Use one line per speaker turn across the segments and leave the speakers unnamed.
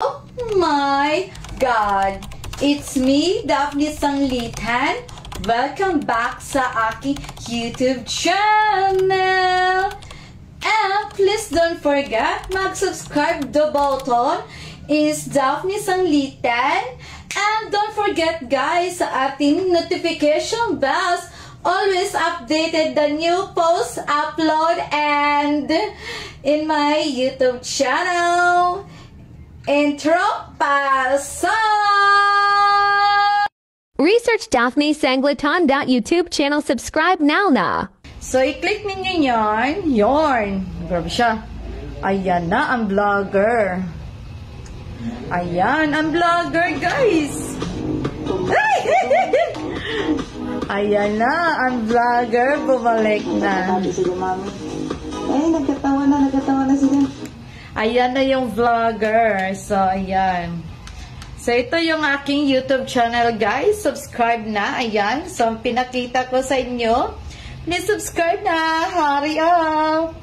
Oh my God! It's me, Daphne Sanglitan. Welcome back sa aking YouTube channel. And please don't forget, mag-subscribe. The button is Daphne Sanglitan. And don't forget guys, sa ating notification bells, always updated the new posts, upload, and in my YouTube channel. Intro pasok!
Research Daphne Sanglitan.YouTube channel. Subscribe now na.
So, i-click ninyo yan. Yorn. Grabe siya. Ayan na ang vlogger. Ayan ang vlogger, guys. Ayan na ang vlogger. Bumalik na.
Ay, nagkatawa na sila.
Ayan na yung vlogger. So, ayan. So, ito yung aking YouTube channel, guys. Subscribe na. Ayan. So, pinakita ko sa inyo. Please subscribe na. Hurry up.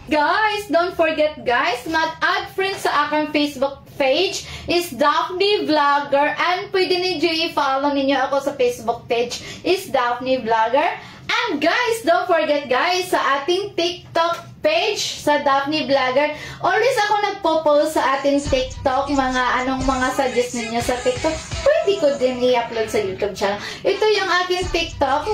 Guys, don't forget, guys, mag-add friends sa aking Facebook page is Daphne Vlogger. And pwede ninyo i-follow ninyo ako sa Facebook page is Daphne Vlogger. And guys, don't forget guys, sa ating TikTok page, sa Daphne Vlogger, always ako nagpo-post sa ating TikTok, anong mga suggest ninyo sa TikTok, pwede ko din i-upload sa YouTube channel. Ito yung aking TikTok,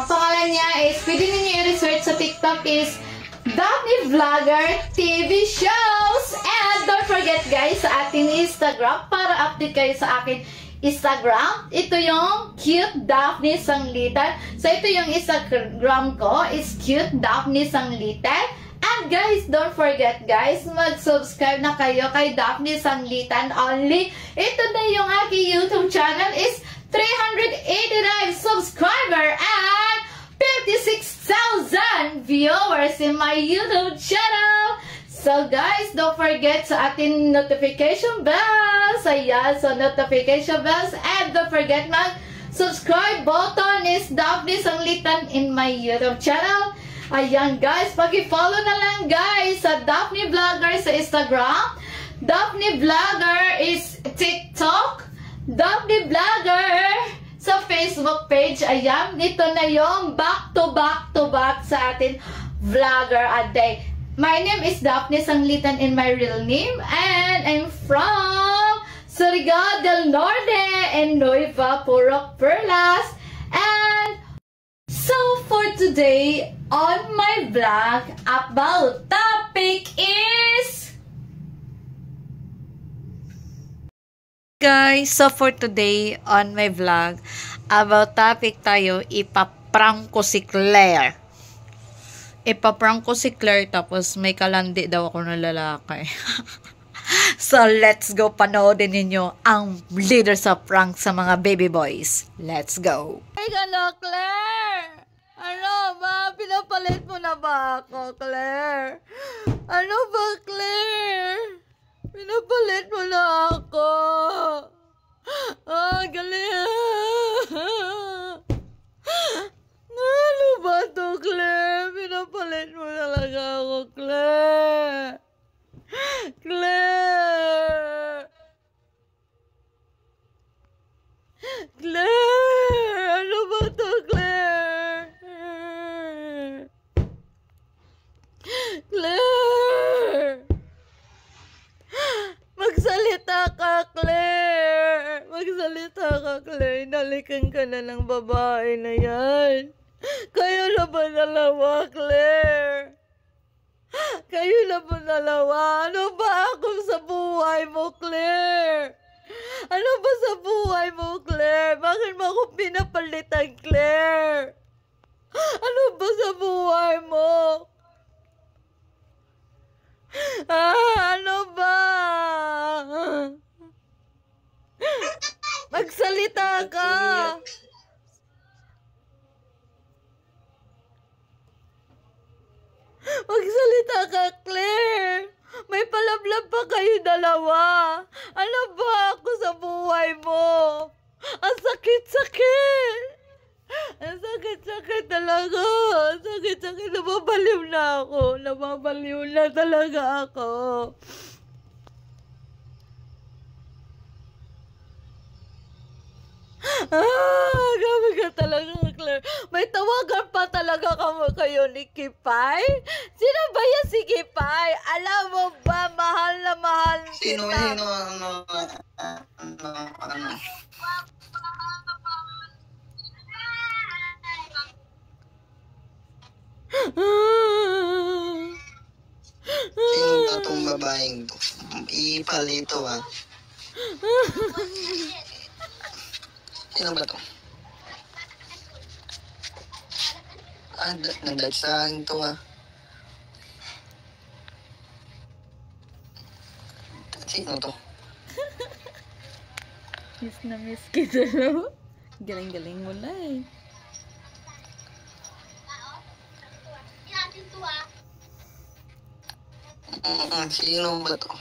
pangalan niya is, pwede ninyo i-research sa TikTok is Daphne Vlogger TV Shows. And don't forget guys, sa ating Instagram, para update kayo sa akin Instagram, ito yung Cute Daphne Sanglitan. So, ito yung Instagram ko is Cute Daphne Sanglitan. And guys, don't forget guys, mag-subscribe na kayo kay Daphne Sanglitan only. Ito na yung aking YouTube channel is 389 subscriber and 56,000 viewers in my YouTube channel. So guys, don't forget sa ating notification bells. Ayan, so notification bells. And don't forget mag-subscribe button is Daphne Sanglitan in my YouTube channel. Ayan guys, pag-follow na lang guys sa Daphne Vlogger sa Instagram. Daphne Vlogger is TikTok. Daphne Vlogger sa Facebook page. Ayan, dito na yung back to back sa ating vlogger a day. My name is Daphne Sanglitan in my real name, and I'm from Surigao del Norte and Nueva Purok Perlas. And so for today on my vlog, about topic is, guys, so for today on my vlog, about topic tayo, ipaprank ko si Claire. Ipaprank ko si Claire, tapos may kalandi daw ako na lalaki. So, let's go. Panoodin ninyo ang leader sa prank sa mga baby boys. Let's go. Hey, ano, Claire? Ano ba? Pinapalit mo na ba ako, Claire? Ano ba, Claire? Pinapalit mo na ako. Ah, galing. Ano ba to, Claire? Pinapalit mo talaga ako, Claire. Claire! Claire! Ano ba to, Claire? Claire! Magsalita ka, Claire! Magsalita ka, Claire. Nalikan ka na ng babae na yan. Kayo na ba dalawa, Claire? Kayo na ba dalawa? Ano ba ako sa buhay mo, Claire? Ano ba sa buhay mo, Claire? Bakit mo ako pinapalitan, Claire? Ano ba sa buhay mo? Ano ba? Magsalita ka! Magsalita ka, Claire! May palablab pa kayo dalawa! Ano ba ako sa buhay mo? Ang sakit-sakit! Ang sakit-sakit talaga! Ang sakit-sakit! Nababaliw na ako! Nababaliw na talaga ako! Gabi ka talaga, Claire. May tawagan pa talaga kayo ni Kipay? Sino ba yan si Kipay? Alam mo ba, mahal na mahal kita.
Sino, Sino ba itong babaeng to? Ipalito ah. Sino ba to? Nagdagsahan to ah. Sino to?
Miss na miss kita, no? Galing-galing mo na eh.
Sino ba to?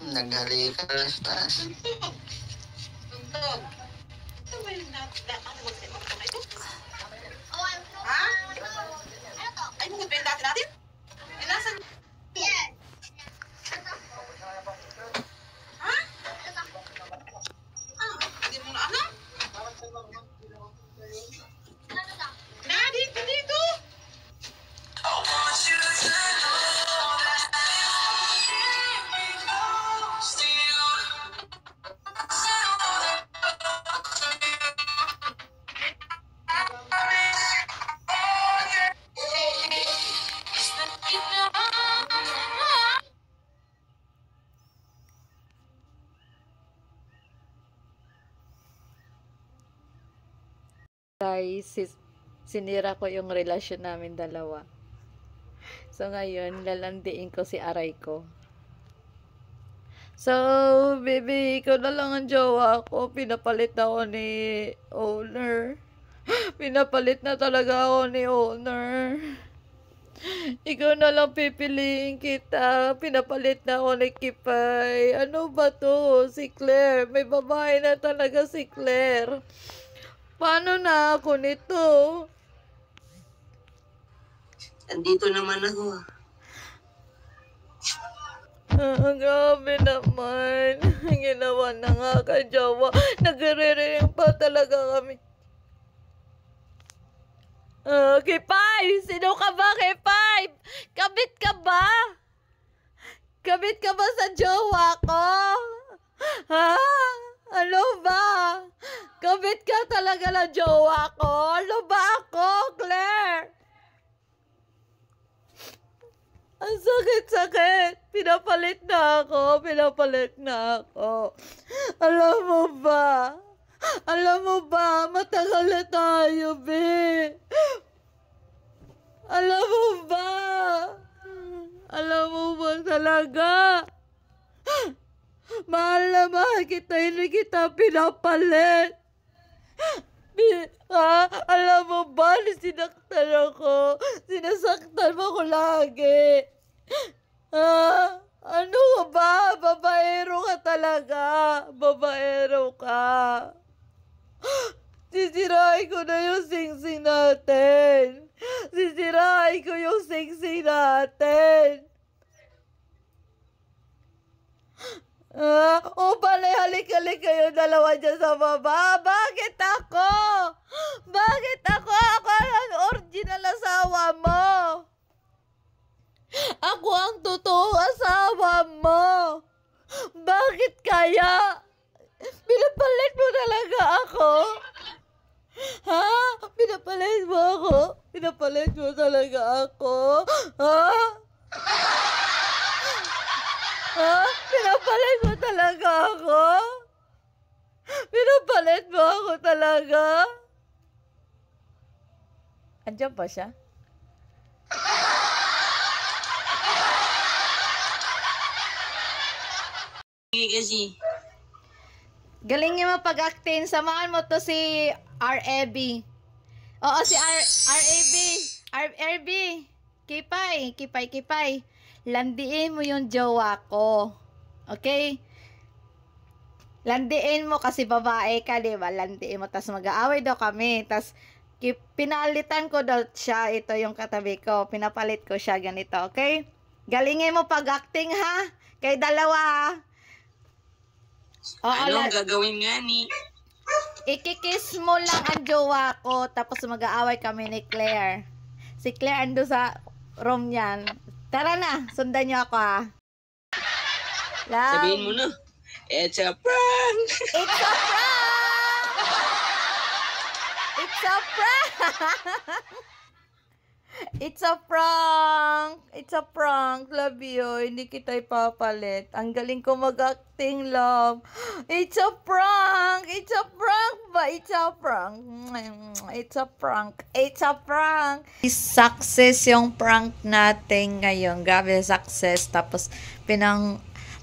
Naghalikan sa taas.
Ay, mo ba yung dati natin? Inasan? Ha? Hindi mo na alam? Na, dito.
Guys, sinira ko yung relasyon namin dalawa. So ngayon, lalandiin ko si aray ko. So, baby, ikaw na lang ang jowa ko. Pinapalit na ako ni owner. Pinapalit na talaga ako ni owner. Ikaw na lang pipiliin kita. Pinapalit na ako ni Kipay. Ano ba to? Si Claire. May babae na talaga si Claire. Paano na ako nito?
Andito naman ako ah.
Grabe naman. Ginawa na nga ka, jowa. Nagre-ring pa talaga kami. Kipay! Sino ka ba, Kipay? Kabit ka ba? Kabit ka ba sa jowa ko? Ha? Ano ba? Kabit ka talaga na jowa ko? Ano ba ako, Claire? Ang sakit-sakit. Pinapalit na ako. Alam mo ba? Matagal na tayo, be. Alam mo ba talaga? Mahal na mahal kita, hindi kita pinapalit. Alam mo ba, sinaktan ako. Sinasaktan mo ko lagi. Ano ba? Babaero ka talaga. Babaero ka. Sisirain ko na yung singsing natin. Halik-halik kayo dalawa dyan sa baba. Bakit ako? Ako ang original asawa mo. Ako ang totoong asawa mo. Bakit kaya? Pinapalit mo talaga ako? Ha? Pinapalit mo talaga ako? Ha? Pinapalit mo talaga ako? Pinapalit mo ako talaga? Andiyan pa siya?
Kasi
Galingin mo pag-acting. Samahan mo to si R.A.B. Oo, si R.A.B. R.A.B. Kipay. Landiin mo yung jowa ko. Okay? Landiin mo kasi babae ka, di ba? Landiin mo. Tapos mag-aaway daw kami. Tapos pinalitan ko daw siya. Ito yung katabi ko. Pinapalit ko siya ganito. Okay? Galingin mo pag-acting, ha? Kay dalawa, ha?
anong gagawin nga ni
Ikikiss mo lang ang jowa ko, tapos mag-aaway kami ni Claire. Si Claire ando sa room niyan. Tara na, sundan niyo ako ah. Love.
Sabihin mo na. It's a prank!
It's a prank! It's a prank! It's a prank! It's a prank, love you. Hindi kita ipapalit. Ang galing ko mag-acting, love. It's a prank! It's a prank ba? It's a prank. It's a prank. It's a prank. Success yung prank natin ngayon. Grabe, success. Tapos,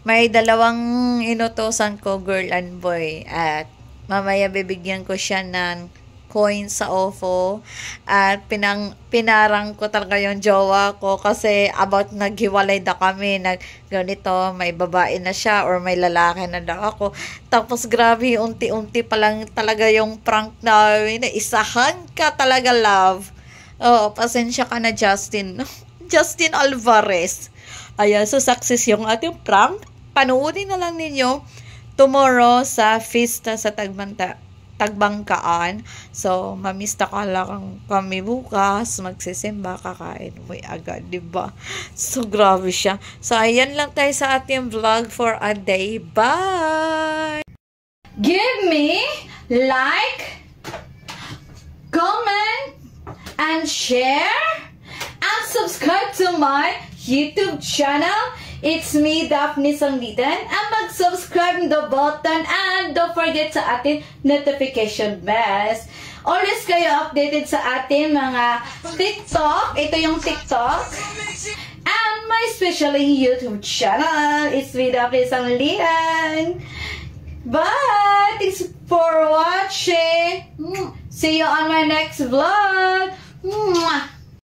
may dalawang inutosan ko, girl and boy. At mamaya bibigyan ko siya ng coin sa OFO. At pinarang ko talaga yung jowa ko kasi about naghiwalay na kami. Ganito, may babae na siya or may lalaki na daw ako. Tapos grabe, unti-unti pa lang talaga yung prank namin. Isahan ka talaga, love. Oo, pasensya ka na, Justin. Justin Alvarez. Ayan, so success yung ating prank. Panoodin na lang ninyo tomorrow sa Fiesta sa Tagbangkaan. So, mamista ka lang kami bukas. Magsisimba, kakain mo agad, diba? So, grabe siya. So, ayan lang tayo sa ating vlog for a day. Bye! Give me like, comment, and share, and subscribe to my YouTube channel. It's me, Daphne Sanglitan, and mag-subscribe the button and don't forget sa ating notification bells. Always kayo updated sa ating mga TikTok. Ito yung TikTok. And my specially YouTube channel. It's me, Daphne Sanglitan. Bye! Thanks for watching. See you on my next vlog. Mwah!